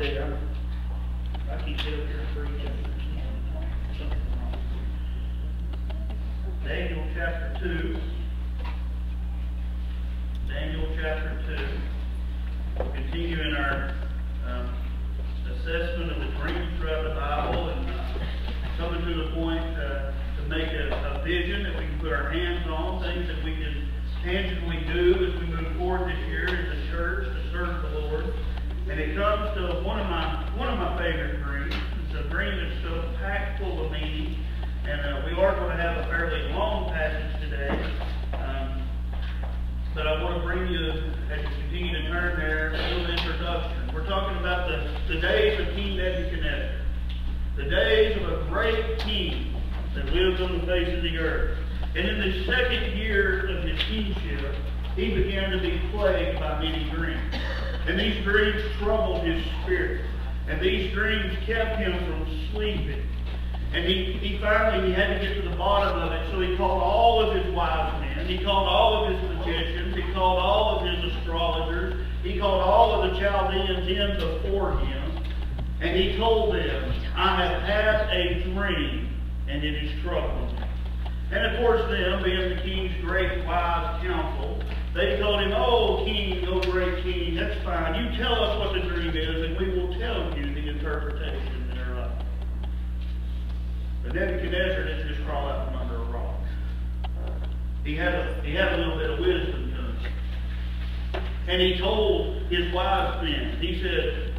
there. I keep it up here for you. Something wrong. Daniel chapter 2. Daniel chapter 2. We'll continue in our assessment of the dreams throughout the Bible and coming to the point to make a vision that we can put our hands on, things that we can tangibly do as we move forward this year as a church to serve the Lord. And it comes to one of my favorite dreams. It's a dream that's so packed full of meaning. And we are going to have a fairly long passage today. But I want to bring you, as you continue to turn there, a little introduction. We're talking about the days of King Nebuchadnezzar. The days of a great king that lived on the face of the earth. And in the second year of his kingship, he began to be plagued by many dreams. And these dreams troubled his spirit. And these dreams kept him from sleeping. And he finally had to get to the bottom of it, so he called all of his wise men. He called all of his magicians. He called all of his astrologers. He called all of the Chaldeans in before him. And he told them, I have had a dream, and it is troubling me. And of course them, being the king's great wise counsel, they told him, oh king, oh great king, that's fine. You tell us what the dream is, and we will tell you the interpretation thereof. But Nebuchadnezzar didn't just crawl out from under a rock. He had a little bit of wisdom to him. And he told his wise men, he said,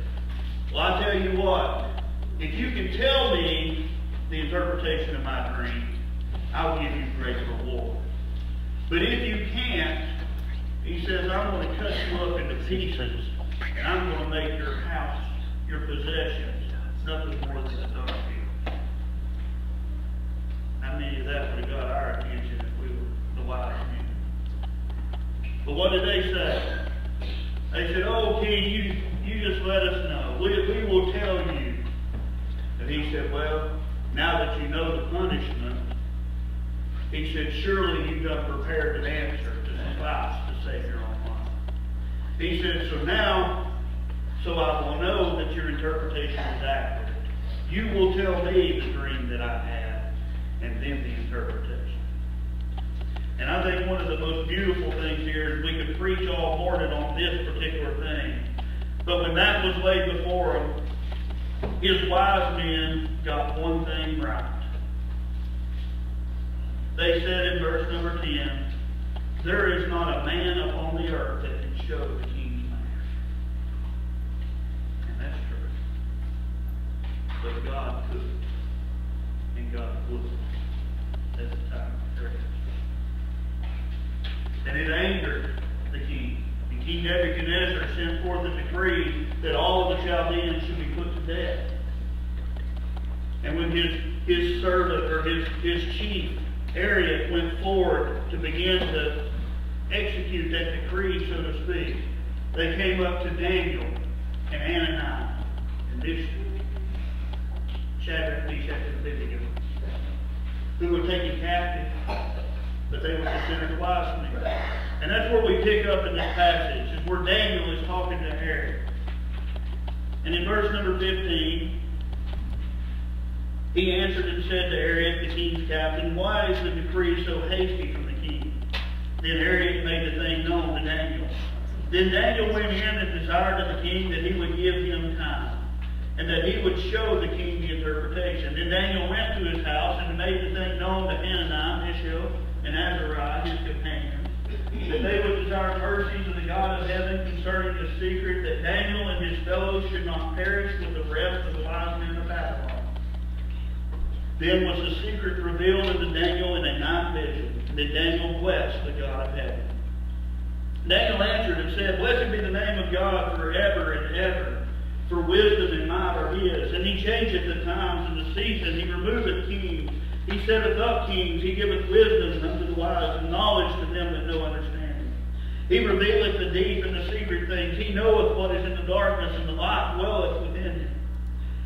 well, I tell you what, if you can tell me the interpretation of my dream, I will give you great reward. But if you can't, he says, I'm going to cut you up into pieces, and I'm going to make your house, your possessions, nothing more than a dunghill. How many of that would have got our attention if we were the wise men? But what did they say? They said, oh, king, you just let us know. We will tell you. And he said, well, now that you know the punishment, he said, surely you've done prepared an answer to suffice to save your own life. He said, so I will know that your interpretation is accurate. You will tell me the dream that I had, and then the interpretation. And I think one of the most beautiful things here is we could preach all morning on this particular thing. But when that was laid before him, his wise men got one thing right. They said in verse number 10, there is not a man upon the earth that can show the king's matter. And that's true. But God could. And God would. At the time of grace. And it angered the king. And King Nebuchadnezzar sent forth a decree that all of the Chaldeans should be put to death. And when his servant, or his chief, Arioch, went forward to begin to execute that decree, so to speak, they came up to Daniel and Hananiah and Mishael, Shadrach, Meshach, and Abednego, who were taken captive, but they were considered wise men. And that's where we pick up in this passage, is where Daniel is talking to Arioch. And in verse number 15, he answered and said to Arioch, the king's captain, why is the decree so hasty from the king? Then Arioch made the thing known to Daniel. Then Daniel went in and desired of the king that he would give him time, and that he would show the king the interpretation. Then Daniel went to his house and made the thing known to Hananiah, Mishael, and Azariah, his companions, that they would desire mercies of the God of heaven concerning the secret, that Daniel and his fellows should not perish with the rest of the wise men of Babylon. Then was the secret revealed unto Daniel in a night vision. Then Daniel blessed the God of heaven. Daniel answered and said, blessed be the name of God forever and ever, for wisdom and might are his. And he changeth the times and the seasons. He removeth kings. He setteth up kings. He giveth wisdom unto the wise, and knowledge to them that know understanding. He revealeth the deep and the secret things. He knoweth what is in the darkness, and the light dwelleth within him.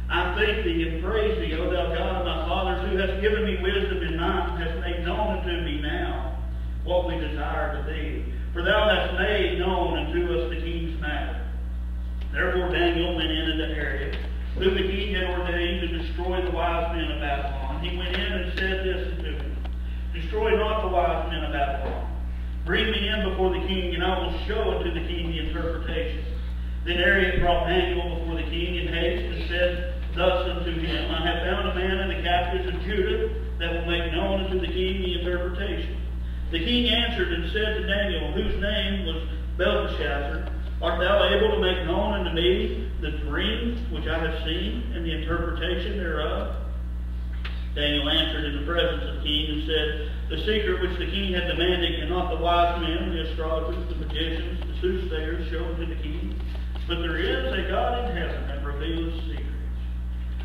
I thank thee and praise thee, O thou God of my fathers, who hast given me wisdom and might, and hast made known unto me now what we desire to thee. For thou hast made known unto us the king's matter. Therefore Daniel went in unto Arioch, whom the king had ordained to destroy the wise men of Babylon, he went in and said this unto him, Destroy not the wise men of Babylon. Bring me in before the king, and I will show unto the king the interpretation. Then Arioch brought Daniel before the king in haste, and said thus unto him, I have found a man in the captives of Judah that will make known unto the king the interpretation. The king answered and said to Daniel, whose name was Belteshazzar, Art thou able to make known unto me the dreams which I have seen, and the interpretation thereof? Daniel answered in the presence of the king and said, The secret which the king had demanded cannot the wise men, the astrologers, the magicians, the soothsayers show unto the king. But there is a God in heaven that revealeth secrets,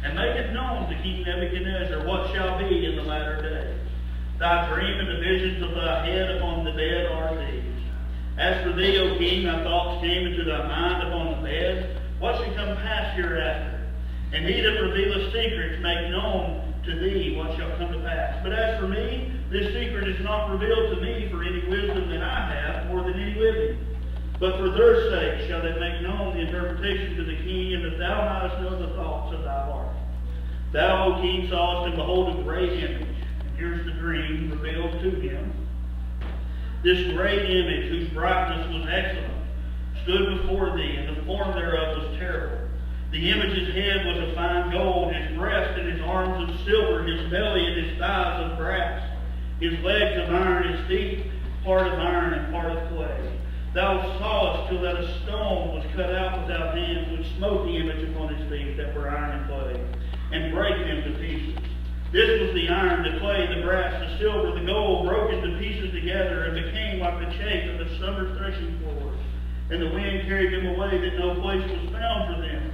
and maketh known to King Nebuchadnezzar what shall be in the latter days. Thy dream and the visions of thy head upon the bed are these. As for thee, O king, thy thoughts came into thy mind upon the bed. What shall come pass hereafter? And he that revealeth secrets make known to thee what shall come to pass. But as for me, this secret is not revealed to me for any wisdom that I have more than any living. But for their sake shall they make known the interpretation to the king, and that thou mightest know the thoughts of thy heart. Thou, O king, sawest and behold a great image. And here's the dream revealed to him. This great image, whose brightness was excellent, stood before thee, and the form thereof was terrible. The image's head was of fine gold, his breast and his arms of silver, his belly and his thighs of brass, his legs of iron, his feet part of iron and part of clay. Thou sawest till that a stone was cut out without hands, which smote the image upon his feet that were iron and clay, and brake them to pieces. This was the iron, the clay, the brass, the silver, the gold, broken to pieces together, and became like the chaff of the summer threshing floors. And the wind carried them away, that no place was found for them.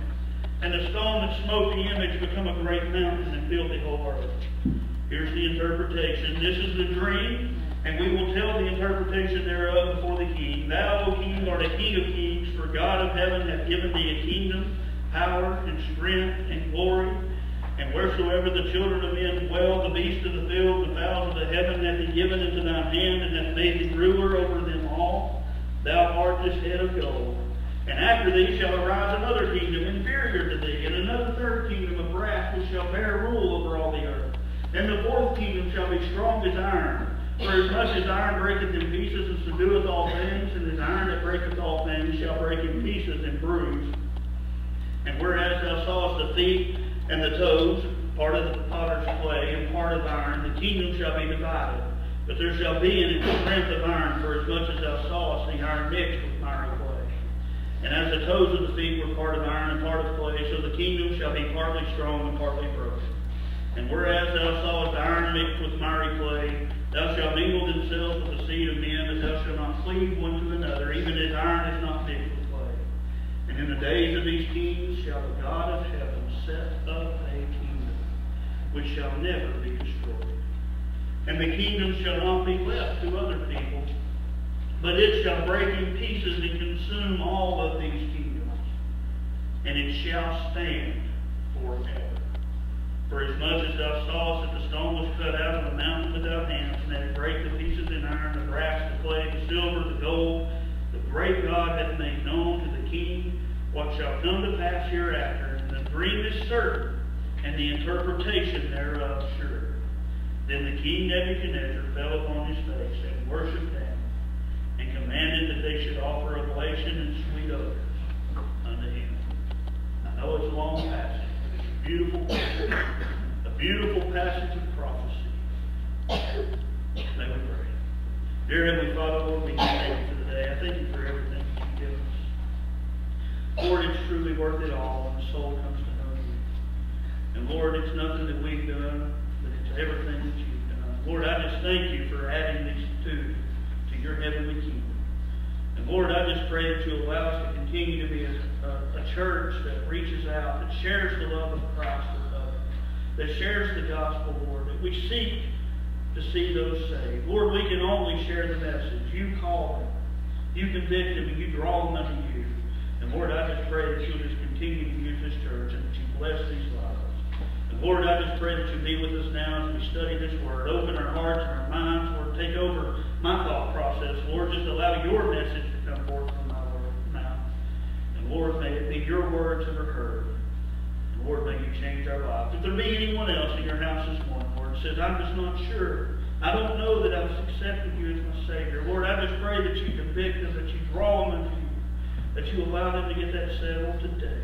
And the stone that smote the image became a great mountain and filled the whole earth. Here's the interpretation. This is the dream, and we will tell the interpretation thereof before the king. Thou, O king, art a king of kings, for God of heaven hath given thee a kingdom, power, and strength, and glory. And wheresoever the children of men dwell, the beasts of the field, the fowls of the heaven hath he given into thine hand, and hath made thee ruler over them all. Thou art this head of gold. And after thee shall arise another kingdom inferior to thee, and another third kingdom of brass, which shall bear rule over all the earth. And the fourth kingdom shall be strong as iron. For as much as iron breaketh in pieces and subdueth all things, and as iron that breaketh all things shall break in pieces and bruise. And whereas thou sawest the feet and the toes, part of the potter's clay and part of iron, the kingdom shall be divided. But there shall be in it the strength of iron, for as much as thou sawest the iron mixed with miry clay. And as the toes of the feet were part of iron and part of clay, so the kingdom shall be partly strong and partly broken. And whereas thou sawest iron mixed with miry clay, thou shalt mingle themselves with the seed of men, that thou shalt not cleave one to another, even as iron is not mixed with clay. And in the days of these kings shall the God of heaven set up a kingdom, which shall never be destroyed. And the kingdom shall not be left to other people, but it shall break in pieces and consume all of these kingdoms, and it shall stand forever. For as much as thou sawest that the stone was cut out of the mountain without hands, and that it brake the pieces in iron, the brass, the clay, the silver, the gold, the great God hath made known to the king what shall come to pass hereafter. And the dream is certain, and the interpretation thereof sure. Then the king Nebuchadnezzar fell upon his face and worshipped him, and commanded that they should offer oblation and sweet odors unto him. I know it's a long passage, but it's a beautiful passage of prophecy. Let me pray. Dear Heavenly Father, Lord, we thank you for the day. I thank you for everything that you've given us. Lord, it's truly worth it all when the soul comes to know you. And Lord, it's nothing that we've done, but it's everything that you've done. Lord, I just thank you for adding these two to your heavenly kingdom. And Lord, I just pray that you allow us to continue to be a church that reaches out, that shares the love of Christ with others, that shares the gospel, Lord, that we seek to see those saved. Lord, we can only share the message. You call them, you convict them, and you draw them unto you. And Lord, I just pray that you'll just continue to use this church and that you bless these lives. And Lord, I just pray that you be with us now as we study this word. Open our hearts and our minds, Lord. Take over my thought process. Lord, just allow your message to come forth from my mouth. And Lord, may it be your words that are heard. Lord, may you change our lives. If there be anyone else in your house this morning, Lord, that says, I'm just not sure. I don't know that I've accepted you as my Savior. Lord, I just pray that you convict them, that you draw them into you, that you allow them to get that settled today.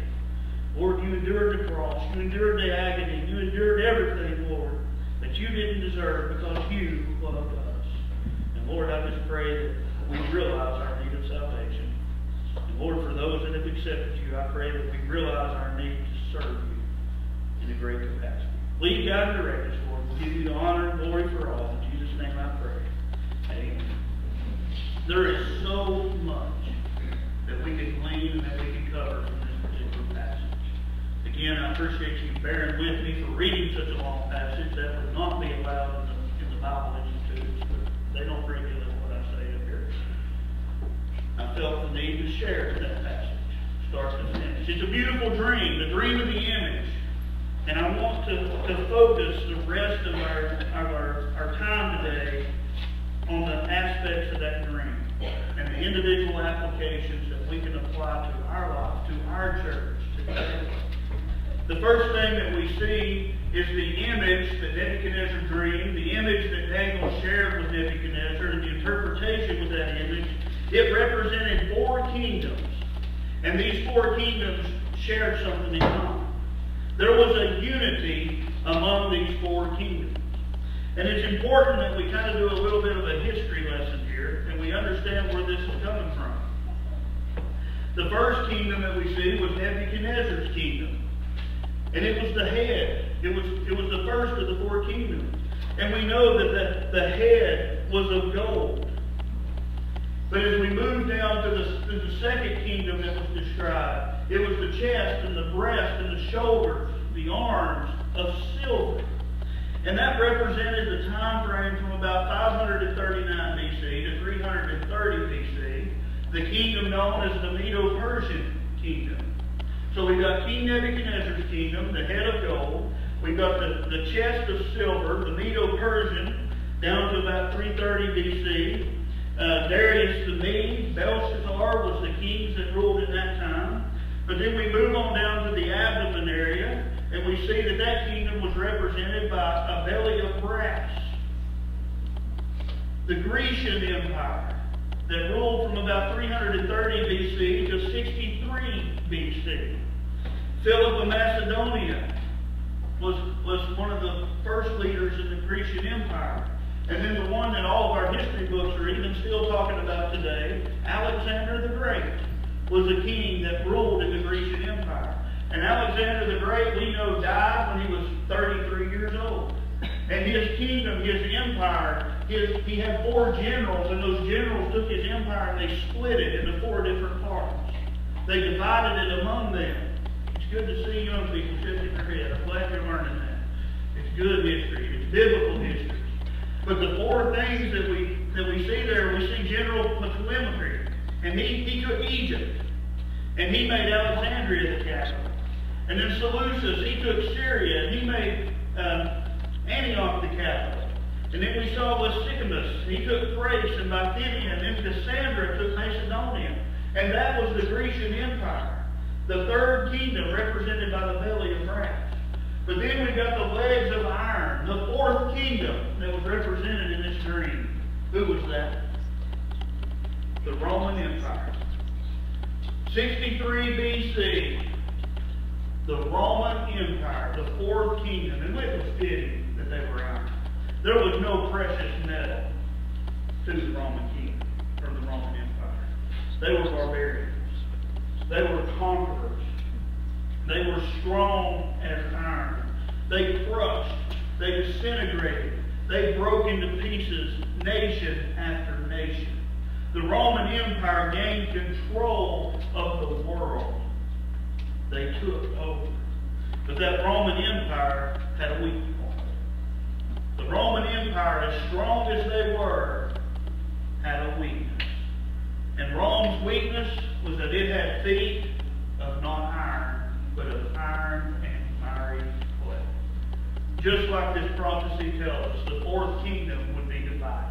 Lord, you endured the cross. You endured the agony. You endured everything, Lord, that you didn't deserve because you loved us. And Lord, I just pray that we realize our need of salvation. And Lord, for those that have accepted you, I pray that we realize our need to serve you in a great capacity. Lead, guide, and direct us, Lord. We'll give you the honor and glory for all. In Jesus' name I pray. Amen. There is so much that we can glean and that we can cover from this particular passage. Again, I appreciate you bearing with me for reading such a long passage. That would not be allowed in the Bible Institutes, but they don't regulate what I say up here. I felt the need to share that passage, start to finish. It's a beautiful dream, the dream of the image. And I want to focus the rest of our time today on the aspects of that dream and the individual applications that we can apply to our life, to our church today. The first thing that we see is the image that Nebuchadnezzar dreamed, the image that Daniel shared with Nebuchadnezzar, and the interpretation with that image. It represented 4 kingdoms, and these 4 kingdoms shared something in common. There was a unity among these 4 kingdoms. And it's important that we kind of do a little bit of a history lesson here, and we understand where this is coming from. The first kingdom that we see was Nebuchadnezzar's kingdom. And it was the head. It was the first of the 4 kingdoms. And we know that the head was of gold. But as we move down to the second kingdom that was described, it was the chest and the breast and the shoulders, the arms of silver. And that represented the time frame from about 539 BC to 330 BC, the kingdom known as the Medo-Persian kingdom. So we've got King Nebuchadnezzar's kingdom, the head of gold. We've got the chest of silver, the Medo-Persian, down to about 330 BC. Darius the Mede, Belshazzar was the kings that ruled at that time. But then we move on down to the abdomen area, and we see that kingdom was represented by a belly of brass. The Grecian Empire that ruled from about 330 BC to 63 BC. Philip of Macedonia was one of the first leaders in the Grecian Empire. And then the one that all of our history books are even still talking about today, Alexander the Great, was a king that ruled in the Grecian Empire. And Alexander the Great, we know, died when he was 33 years old. And his kingdom, his empire, he had 4 generals, and those generals took his empire and they split it into 4 different parts. They divided it among them. It's good to see young people shaking their head. I'm glad you're learning that. It's good history. It's biblical history. But the 4 things that we see there, we see General Ptolemy, and he took Egypt, and he made Alexandria the capital. And then Seleucus, he took Syria, and he made Antioch the capital. And then we saw Lysichamus, he took Thrace and Bithynia, and then Cassandra took Macedonia. And that was the Grecian Empire, the 3rd kingdom represented by the belly of brass. But then we got the legs of iron, the 4th kingdom that was represented in this dream. Who was that? The Roman Empire. 63 BC, the Roman Empire, the 4th kingdom. And it was fitting that they were iron. There was no precious metal to the Roman kingdom, or the Roman Empire. They were barbarians. They were conquerors. They were strong as iron. They crushed. They disintegrated. They broke into pieces nation after nation. The Roman Empire gained control of the world. They took over. But that Roman Empire had a weak point. The Roman Empire, as strong as they were, had a weakness. And Rome's weakness was that it had feet of not iron, but of iron and miry clay. Just like this prophecy tells us, the 4th kingdom would be divided.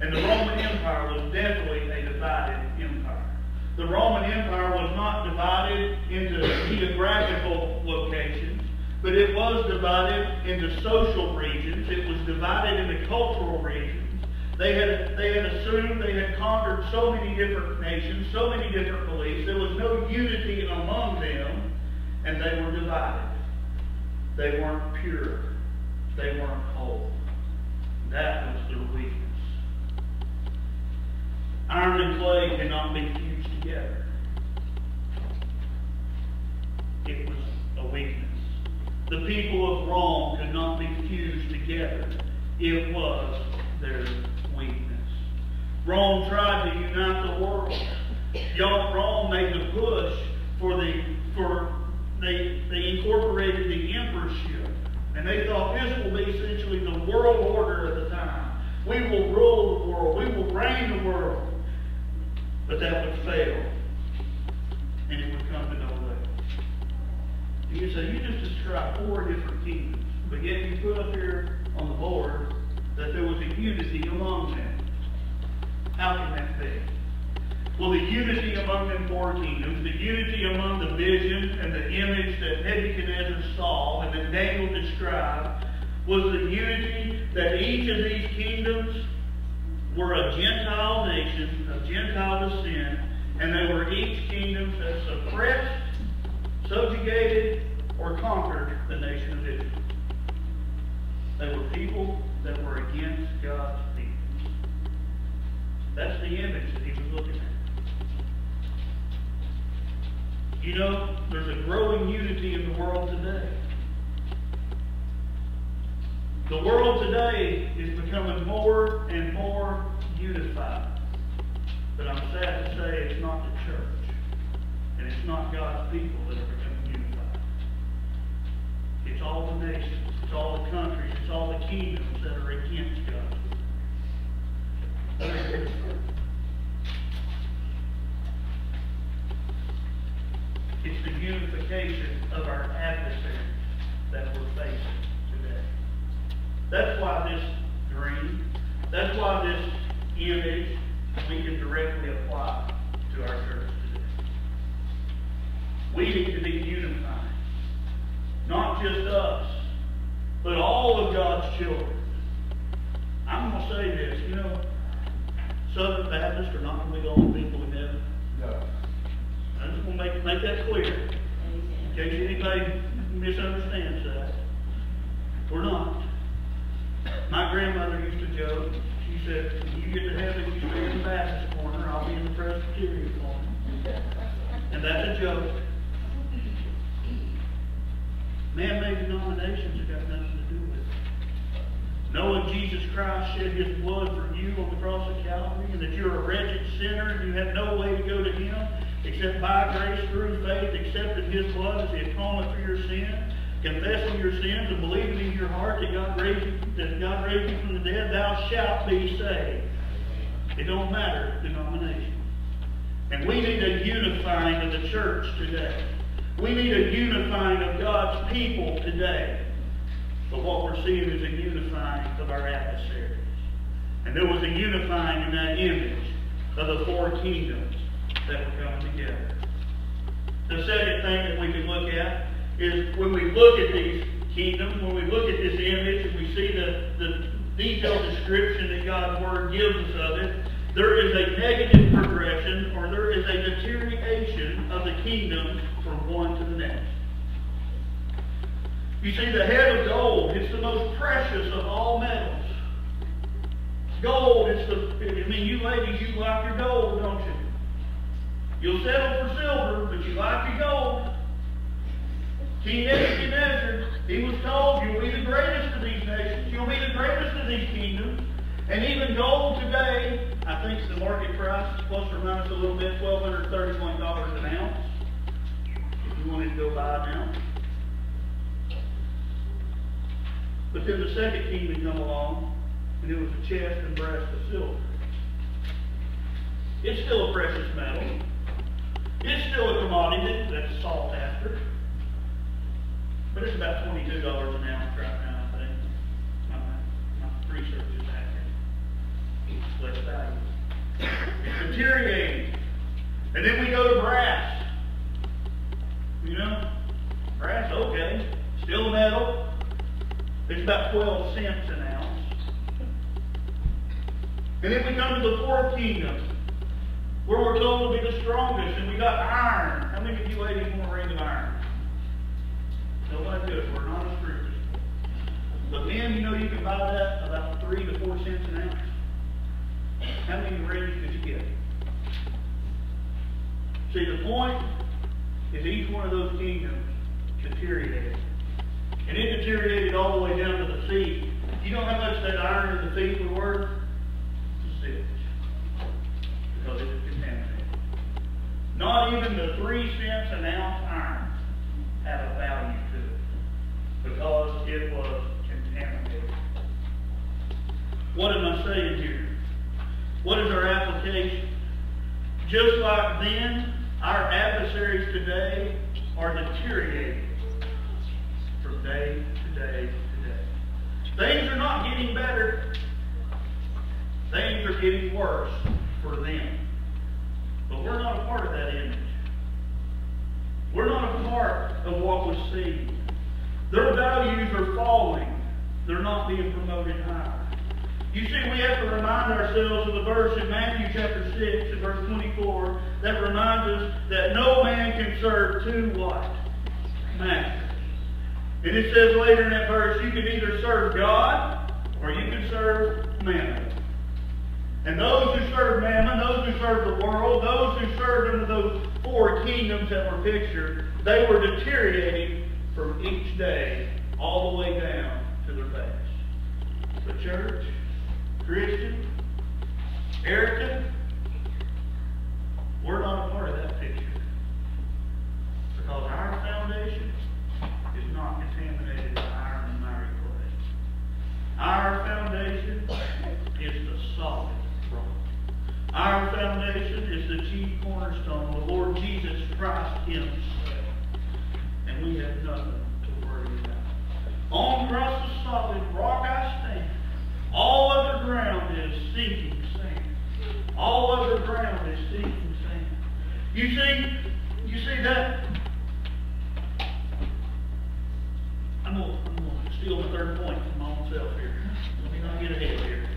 And the Roman Empire was definitely a divided empire. The Roman Empire was not divided into geographical locations, but it was divided into social regions. It was divided into cultural regions. They had assumed they had conquered so many different nations, so many different beliefs. There was no unity among them, and they were divided. They weren't pure. They weren't whole. That was their weakness. Iron and clay cannot be fused together. It was a weakness. The people of Rome could not be fused together. It was their weakness. Rome tried to unite the world. Rome made the push they incorporated the emperorship. And they thought this will be essentially the world order at the time. We will rule the world. We will reign the world. But that would fail. And it would come to no avail. You say, you just described 4 different kingdoms. But yet you put up here on the board that there was a unity among them. How can that be? Well, the unity among them 4 kingdoms, the unity among the vision and the image that Nebuchadnezzar saw and that Daniel described, was the unity that each of these kingdoms were a Gentile nation, of Gentile descent, and they were each kingdom that suppressed, subjugated, or conquered the nation of Israel. They were people that were against God's people. That's the image that he was looking at. You know, there's a growing unity in the world today. The world today is becoming more and more unified. But I'm sad to say it's not the church. And it's not God's people that are becoming unified. It's all the nations, it's all the countries, it's all the kingdoms that are against God's people. It's the unification of our adversaries that we're facing today. That's why this dream, that's why this image, we can directly apply to our church today. We need to be unified. Not just us, but all of God's children. I'm going to say this, you know, Southern Baptists are not going to be the only people in heaven. No. I just want to make that clear. In case anybody misunderstands that. We're not. My grandmother used to joke. She said, when you get to heaven, you stay in the Baptist corner, I'll be in the Presbyterian corner. And that's a joke. Man-made denominations have got nothing to do with it. Knowing Jesus Christ shed His blood for you on the cross of Calvary, and that you're a wretched sinner and you have no way to go to Him except by grace through faith, accepting His blood as the atonement for your sin, confessing your sins and believing in your heart that God raised you from the dead, thou shalt be saved. It don't matter denomination. And we need a unifying of the church today. We need a unifying of God's people today. But what we're seeing is a unifying of our adversaries. And there was a unifying in that image of the 4 kingdoms that were coming together. The second thing that we can look at is when we look at these kingdoms, when we look at this image and we see the detailed description that God's Word gives us of it, there is a negative progression, or there is a deterioration of the kingdom from one to the next. You see, the head of gold, it's the most precious of all metals. Gold, you ladies, you like your gold, don't you? You'll settle for silver, but you like your gold. King Nebuchadnezzar, he was told, you'll be the greatest of these nations. You'll be the greatest of these kingdoms. And even gold today, I think the market price is plus or minus a little bit, $1,231 an ounce. If you wanted to go buy an ounce. But then the second kingdom come along, and it was a chest and breast of silver. It's still a precious metal. It's still a commodity that's sought after. But it's about $22 an ounce right now, I think. My research is accurate. It's less valuable. It's deteriorating. And then we go to brass. You know? Brass, okay. Still metal. It's about 12 cents an ounce. And then we come to the fourth kingdom, where we're told to be the strongest, and we got iron. How many of you ladies want a ring of iron? Nobody does. We're not as fruit. But men, you know you can buy that about 3 to 4 cents an ounce. How many rings did you get? See, the point is each one of those kingdoms deteriorated. And it deteriorated all the way down to the feet. You know how much that iron in the feet was worth? It's a zilch. Because it was contaminated. Not even the 3 cents an ounce iron had a value to it. Because it was contaminated. What am I saying here? What is our application? Just like then, our adversaries today are deteriorating from day to day to day. Things are not getting better. Things are getting worse for them. But we're not a part of that image. We're not a part of what we see. Their values are falling. They're not being promoted higher. You see, we have to remind ourselves of the verse in Matthew chapter 6 and verse 24 that reminds us that no man can serve two what? Masters. And it says later in that verse, you can either serve God or you can serve mammon. And those who serve mammon, those who serve the world, those who served under those 4 kingdoms that were pictured, they were deteriorating from each day all the way down to their base. The church, Christian, Erica, we're not a part of that picture. Because our foundation is not contaminated by iron and miry clay. Our foundation is the solid rock. Our foundation is the chief cornerstone, the Lord Jesus Christ Himself. And we have nothing to worry about. On Christ's solid rock I stand. All other ground is sinking sand. All other ground is sinking sand. You see that? I'm going to steal the third point from my own self here. Let me not get ahead here.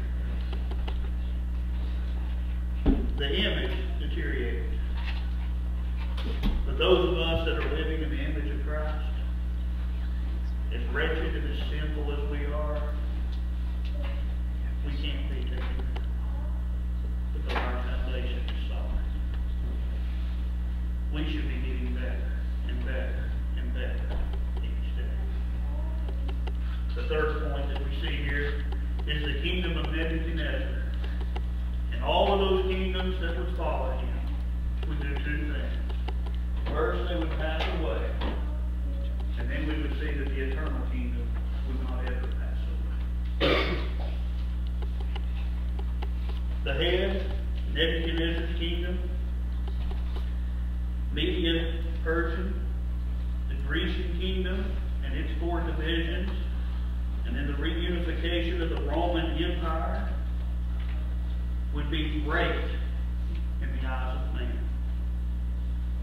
The image deteriorated. But those of us that are living in the image of Christ, as wretched and as sinful as we are, we can't be taken because our foundation is solid. We should be getting better and better and better each day. The third point that we see here is the kingdom of Nebuchadnezzar. And all of those kingdoms that would follow him would do 2 things. First, they would pass away. And then we would see that the eternal kingdom would not ever pass away. The head, Nebuchadnezzar's kingdom, Median, Persian, the Grecian kingdom and its 4 divisions, and then the reunification of the Roman Empire would be great in the eyes of man.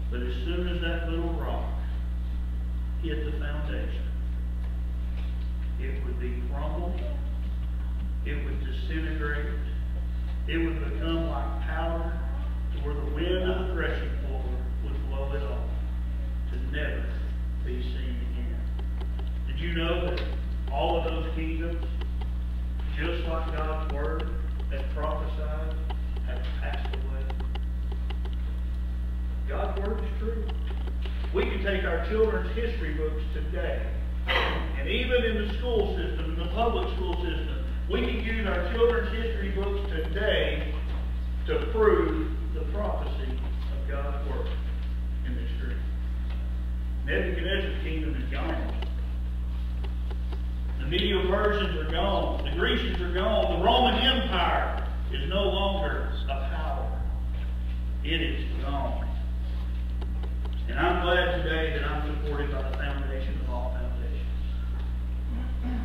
But as soon as that little rock hit the foundation, it would be crumbled, it would disintegrate, it would become like powder to where the wind of the threshing floor would blow it off, to never be seen again. Did you know that all of those kingdoms, just like God's Word has prophesied, have passed away? God's Word is true. We can take our children's history books today, and even in the school system, in the public school system, we can use our children's history books today to prove the prophecy of God's Word in this truth. Nebuchadnezzar's kingdom is gone. The Medo-Persians are gone. The Grecians are gone. The Roman Empire is no longer a power. It is gone. And I'm glad today that I'm supported by the foundation of all foundations.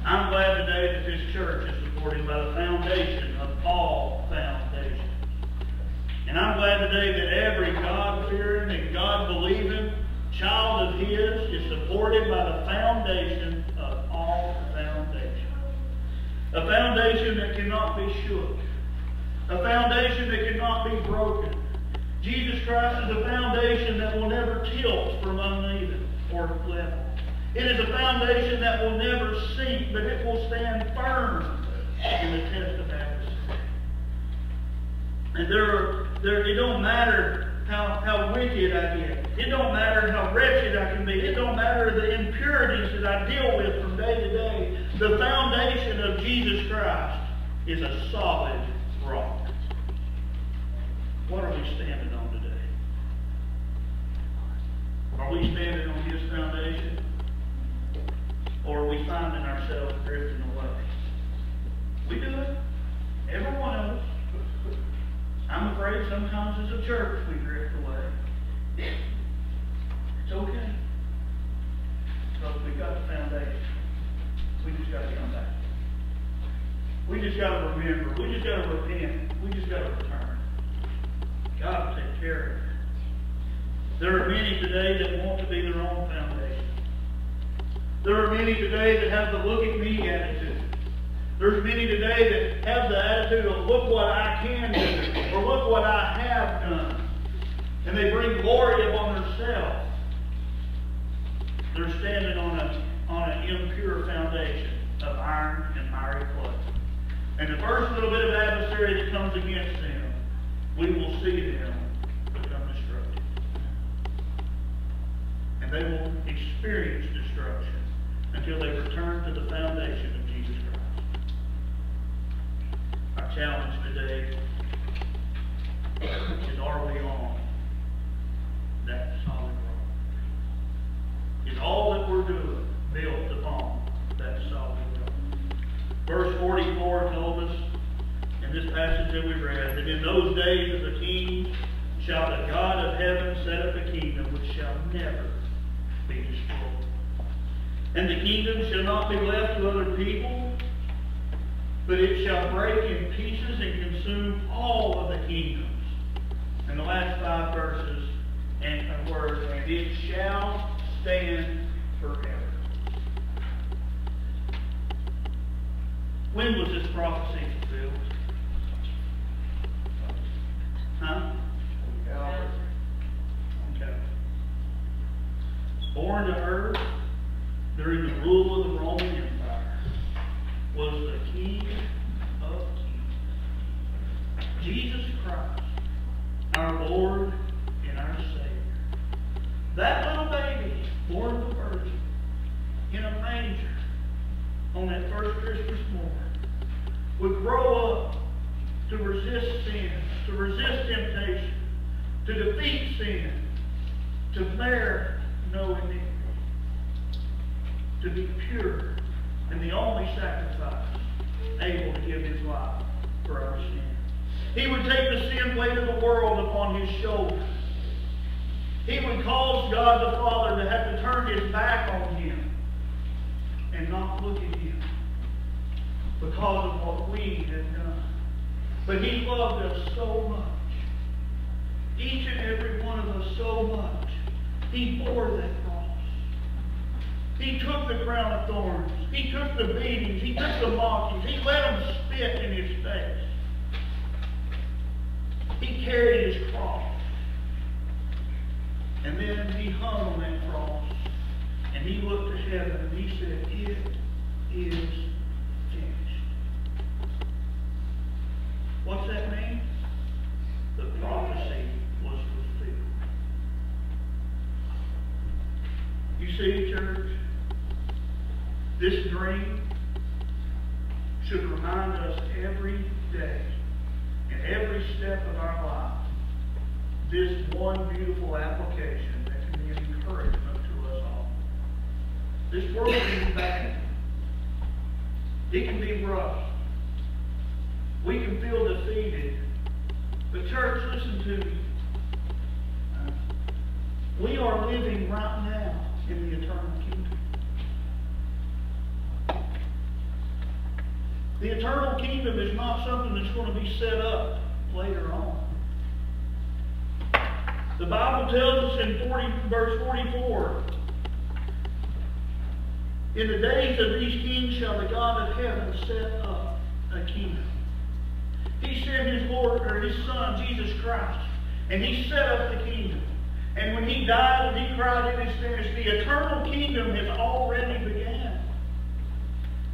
I'm glad today that this church is supported by the foundation of all foundations. And I'm glad today that every God-fearing and God-believing child of His is supported by the foundation of all foundations. A foundation that cannot be shook. A foundation that cannot be broken. Jesus Christ is a foundation that will never tilt from uneven or level. It is a foundation that will never sink, but it will stand firm in the test of adversity. And it don't matter how wicked I get. It don't matter how wretched I can be. It don't matter the impurities that I deal with from day to day. The foundation of Jesus Christ is a solid rock. What are we standing on today? Are we standing on His foundation? Or are we finding ourselves drifting away? We do it. Every one of us. I'm afraid sometimes as a church we drift away. It's okay. Because we've got the foundation. We just got to come back. We just got to remember. We just got to repent. We just got to return. God will take care of it. There are many today that want to be their own foundation. There are many today that have the look at me attitude. There's many today that have the attitude of look what I can do, or look what I have done. And they bring glory upon themselves. They're standing on an impure foundation of iron and miry clay. And the first little bit of adversary that comes against them, we will see them become destructive. And they will experience destruction until they return to the foundation of Jesus Christ. Our challenge today is, are we on that solid rock? Is all that we're doing built upon that solid rock? Verse 44 told us in this passage that we read that in those days of the kings shall the God of heaven set up a kingdom which shall never be destroyed. And the kingdom shall not be left to other people, but it shall break in pieces and consume all of the kingdoms. And the last 5 verses and a word, and it shall stand forever. When was this prophecy fulfilled? Huh? Calvary. Okay. Born to earth during the rule of the Roman Empire was the King of Kings. Jesus Christ, our Lord and our Savior. That little baby, born of a virgin, in a manger, on that first Christmas morning, would grow up to resist sin, to resist temptation, to defeat sin, to bear no iniquity, to be pure, and the only sacrifice able to give His life for our sin. He would take the sin weight of the world upon His shoulders. He would cause God the Father to have to turn His back on Him and not look at Him because of what we had done. But He loved us so much, each and every one of us so much, He bore that cross. He took the crown of thorns. He took the beatings. He took the mockings. He let them spit in His face. He carried His cross. And then He hung on that cross. And He looked to heaven and He said, it is finished. What's that mean? The prophecy was fulfilled. You see, church, this dream should remind us every day, in every step of our life, this one beautiful application that can be an encouragement to us all. This world can be bad. It can be rough. We can feel defeated. But church, listen to me. We are living right now in the eternal kingdom. The eternal kingdom is not something that's going to be set up later on. The Bible tells us in verse 44, in the days of these kings shall the God of heaven set up a kingdom. He sent his Lord, or his Son, Jesus Christ, and he set up the kingdom. And when he died and he cried, "It is finished," the eternal kingdom has already begun.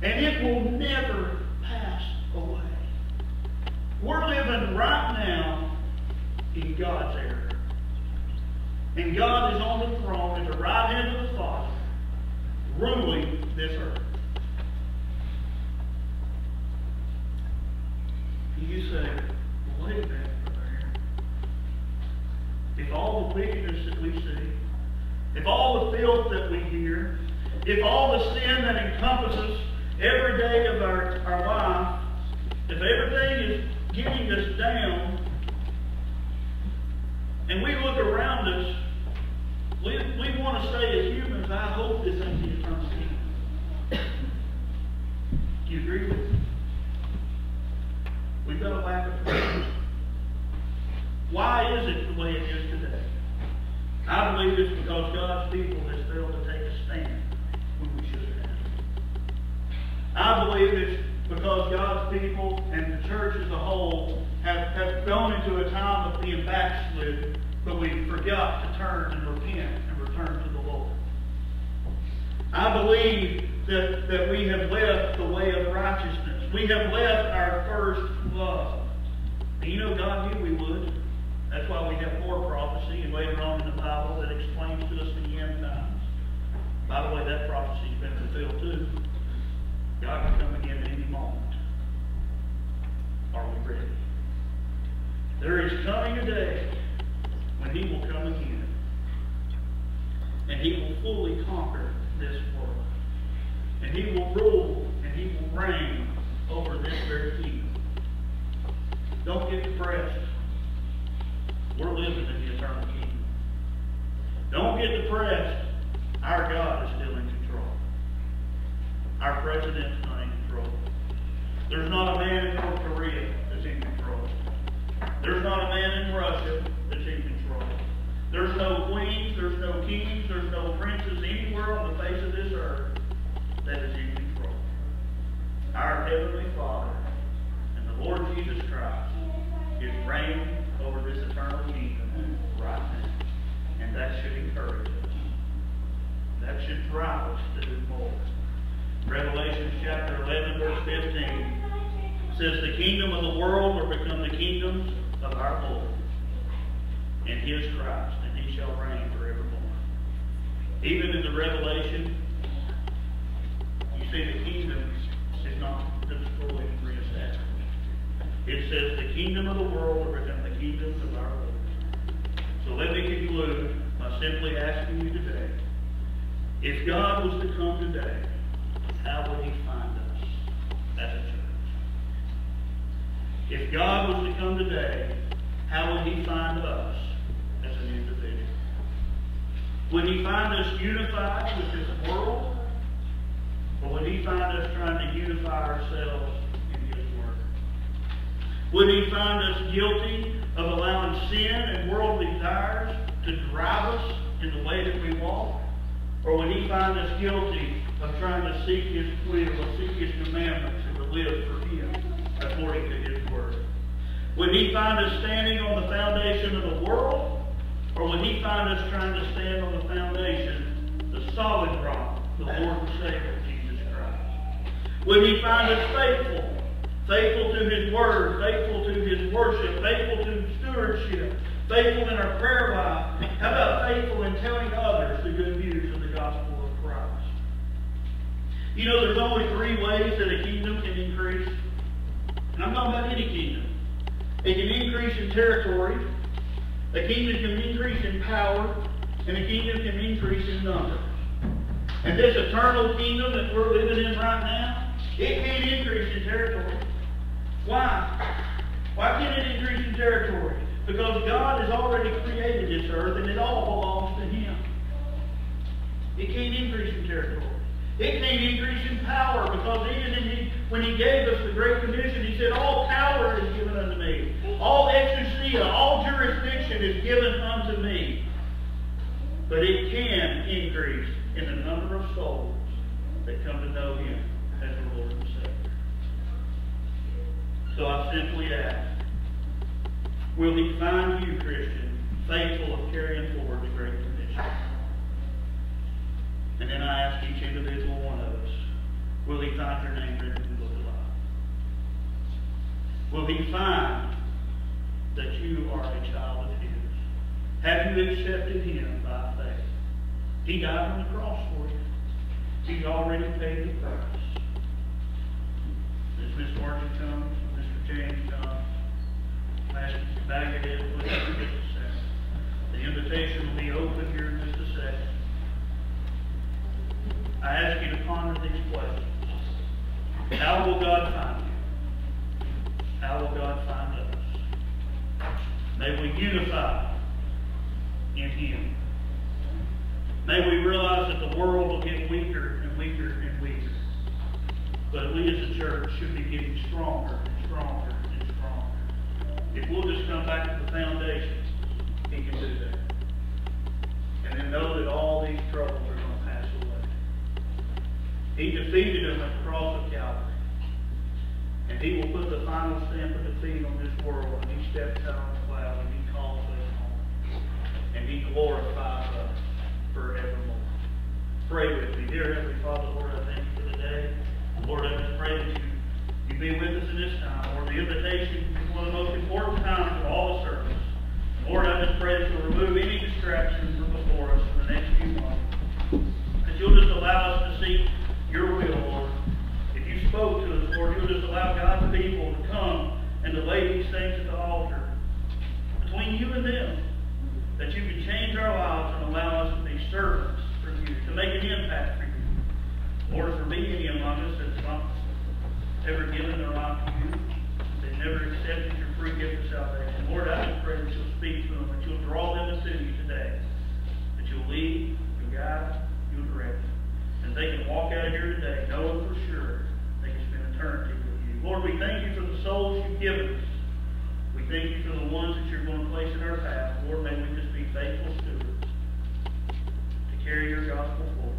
And it will never pass away. We're living right now in God's era. And God is on the throne at the right hand of the Father, ruling this earth. You say, well, wait a minute, Brother Aaron. If all the wickedness that we see, if all the filth that we hear, if all the sin that encompasses every day of our life, if everything is getting us down, and we look around us, we want to say as humans, I hope this ain't the eternal kingdom. Do you agree with me? We've got a lack of faith. Why is it the way it is today? I believe it's because God's people has failed to take a stand when we should have. I believe it's because God's people and the church as a whole have gone into a time of being backslid, but we forgot to turn and repent and return to the Lord. I believe that we have left the way of righteousness. We have left our first love. And you know God knew we would. That's why we have more prophecy and later on in the Bible that explains to us the end times. By the way, that prophecy's been fulfilled too. God can come again at any moment. Are we ready? There is coming a day when he will come again. And he will fully conquer this world. And he will rule and he will reign over this very kingdom. Don't get depressed. We're living in the eternal kingdom. Don't get depressed. Our God is still in control. Our president's not in control. There's not a man in North Korea that's in control. There's not a man in Russia that's in control. There's no queens, there's no kings, there's no princes anywhere on the face of this earth that is in control. Our Heavenly Father and the Lord Jesus Christ is reigning over this eternal kingdom right now. And that should encourage us. That should drive us to do more. Revelation chapter 11, verse 15 says, "The kingdom of the world will become the kingdoms of our Lord and his Christ, and he shall reign forevermore." Even in the Revelation, you see the kingdom is not destroyed and reestablished. It says the kingdom of the world will become the kingdoms of our Lord. So let me conclude by simply asking you today, if God was to come today, how would he find us as a church? If God was to come today, how would he find us as an individual? Would he find us unified with this world? Or would he find us trying to unify ourselves in his word? Would he find us guilty of allowing sin and worldly desires to drive us in the way that we walk? Or would he find us guilty of trying to seek his will, or seek his commandments, and to live for him according to his word? Would he find us standing on the foundation of the world? Or would he find us trying to stand on the foundation, the solid rock, the Lord and Savior, Jesus Christ? Would he find us faithful? Faithful to his word, faithful to his worship, faithful to stewardship, faithful in our prayer life? How about faithful in telling others the good news of the gospel of Christ? You know, there's only three ways that a kingdom can increase. And I'm talking about any kingdom. It can increase in territory, a kingdom can increase in power, and a kingdom can increase in number. And this eternal kingdom that we're living in right now, it can't increase in territory. Why? Why can't it increase in territory? Because God has already created this earth and it all belongs to him. It can't increase in territory. It can't increase in power, because even when he gave us the Great Commission, he said, all power is given unto me. All exousia, all jurisdiction is given unto me. But it can increase in the number of souls that come to know him as the Lord and Savior. So I simply ask, will he find you, Christian, faithful of carrying forward the Great Commission? And then I ask each individual one of us, will he find your name written in the book of life? Will he find that you are a child of his? Have you accepted him by faith? He died on the cross for you. He's already paid the price. As Miss Martin comes, Mr. James comes, I ask you to back it in, please, for just a second. The invitation will be open here in just a second. I ask you to ponder these questions. How will God find you? How will God find us? May we unify in him. May we realize that the world will get weaker and weaker and weaker. But we as a church should be getting stronger and stronger and stronger. If we'll just come back to the foundation, he can do that. And then know that all these troubles are going to pass away. He defeated them at the cross of Calvary. And he will put the final stamp of defeat on this world when he steps out on the cloud and he calls us home. And he glorifies us forevermore. Pray with me. Dear Heavenly Father, Lord, I thank you for the day. Lord, I just pray that you be with us in this time. Lord, the invitation is one of the most important times of all the service. Lord, I just pray that you'll remove any distractions from before us in the next few months. That you'll just allow us to seek your will, Lord. If you spoke to us, Lord, you'll just allow God's people to come and to lay these things at the altar between you and them. That you can change our lives and allow us to be servants for you, to make an impact for you. Lord, for me, any among us that's not ever given their life to you, they've never accepted your free gift of salvation. Lord, I just pray that you'll speak to them, that you'll draw them to you today, that you'll lead, you'll guide, you'll direct them. And they can walk out of here today knowing for sure they can spend eternity with you. Lord, we thank you for the souls you've given us. We thank you for the ones that you're going to place in our path. Lord, may we just be faithful stewards to carry your gospel forward.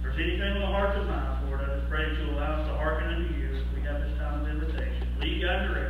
If there's anything on the hearts and minds, Lord, I just pray that you'll allow us to hearken unto you as we have this time of invitation. Lead, God, and direct.